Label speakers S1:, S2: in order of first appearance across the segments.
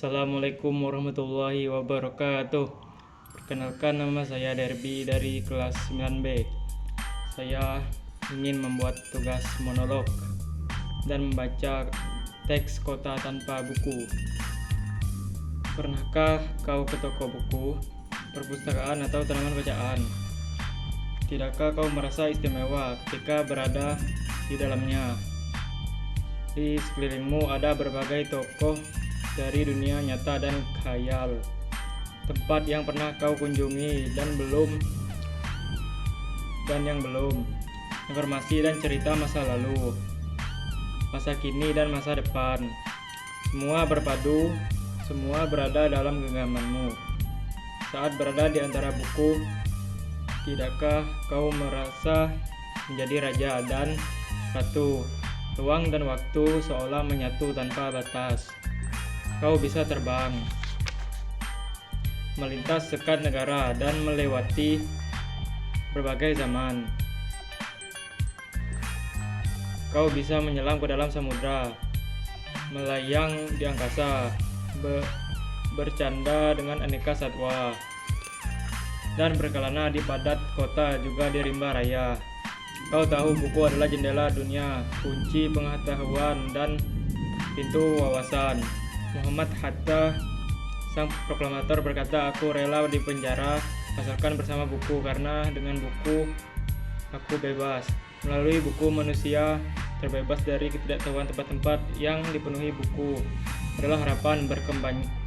S1: Assalamualaikum warahmatullahi wabarakatuh. Perkenalkan, nama saya Derby dari kelas 9B. Saya ingin membuat tugas monolog dan membaca teks Kota Tanpa Buku. Pernahkah kau ke toko buku, perpustakaan, atau taman bacaan? Tidakkah kau merasa istimewa ketika berada di dalamnya? Di sekelilingmu ada berbagai tokoh dari dunia nyata dan khayal, tempat yang pernah kau kunjungi dan yang belum, informasi dan cerita masa lalu, masa kini dan masa depan. Semua berpadu, semua berada dalam genggamanmu. Saat berada di antara buku, tidakkah kau merasa menjadi raja dan ratu? Ruang dan waktu seolah menyatu tanpa batas. Kau bisa terbang, melintas sekat negara, dan melewati berbagai zaman. Kau bisa menyelam ke dalam samudra, melayang di angkasa, bercanda dengan aneka satwa, dan berkelana di padat kota, juga di rimba raya. Kau tahu buku adalah jendela dunia, kunci pengetahuan, dan pintu wawasan. Muhammad Hatta, sang proklamator, berkata, "Aku rela di penjara asalkan bersama buku, karena dengan buku aku bebas." Melalui buku, manusia terbebas dari ketidaktahuan. Tempat-tempat yang dipenuhi buku adalah harapan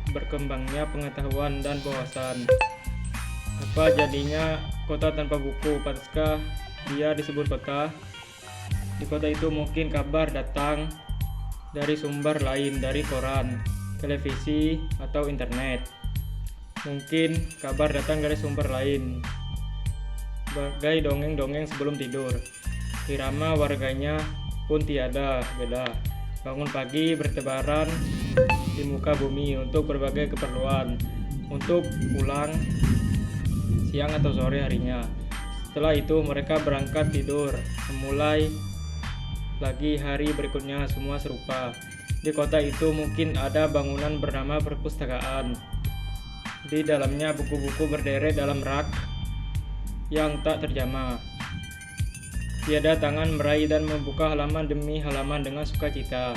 S1: berkembangnya pengetahuan dan wawasan. Apa jadinya kota tanpa buku? Patutkah dia disebut kota? Di kota itu mungkin kabar datang dari sumber lain, dari koran, televisi, atau internet. Mungkin kabar datang dari sumber lain, bagai dongeng-dongeng sebelum tidur. Irama warganya pun tiada beda. Bangun pagi, bertebaran di muka bumi untuk berbagai keperluan, untuk pulang siang atau sore harinya. Setelah itu mereka berangkat tidur, memulai lagi hari berikutnya. Semua serupa. Di kota itu mungkin ada bangunan bernama perpustakaan. Di dalamnya buku-buku berderet dalam rak yang tak terjamah. Tiada tangan meraih dan membuka halaman demi halaman dengan sukacita.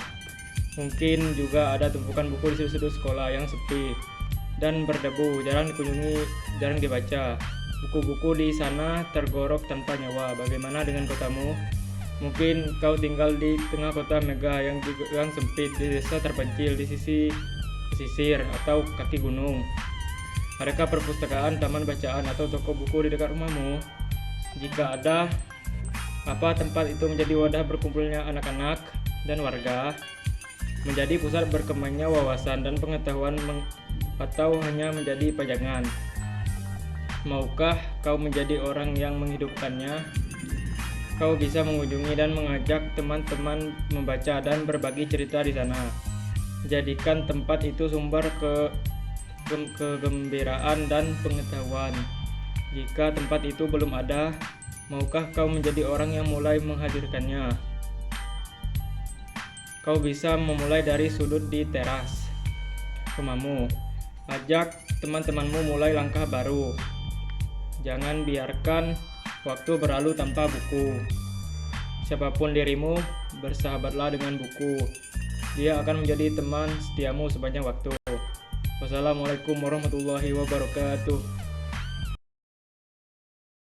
S1: Mungkin juga ada tumpukan buku di sudut-sudut sekolah yang sepi dan berdebu, jarang dikunjungi, jarang dibaca. Buku-buku di sana tergorok tanpa nyawa. Bagaimana dengan kotamu? Mungkin kau tinggal di tengah kota megah yang sempit, di desa terpencil, di sisi pesisir atau kaki gunung. Adakah perpustakaan, taman bacaan, atau toko buku di dekat rumahmu? Jika ada, apa tempat itu menjadi wadah berkumpulnya anak-anak dan warga? Menjadi pusat berkembangnya wawasan dan pengetahuan, atau hanya menjadi pajangan? Maukah kau menjadi orang yang menghidupkannya? Kau bisa mengunjungi dan mengajak teman-teman membaca dan berbagi cerita di sana. Jadikan tempat itu sumber kegembiraan dan pengetahuan. Jika tempat itu belum ada, maukah kau menjadi orang yang mulai menghadirkannya? Kau bisa memulai dari sudut di teras rumahmu. Ajak teman-temanmu mulai langkah baru. Jangan biarkan waktu berlalu tanpa buku. Siapapun dirimu, bersahabatlah dengan buku. Dia akan menjadi teman setiamu sepanjang waktu. Wassalamualaikum warahmatullahi wabarakatuh.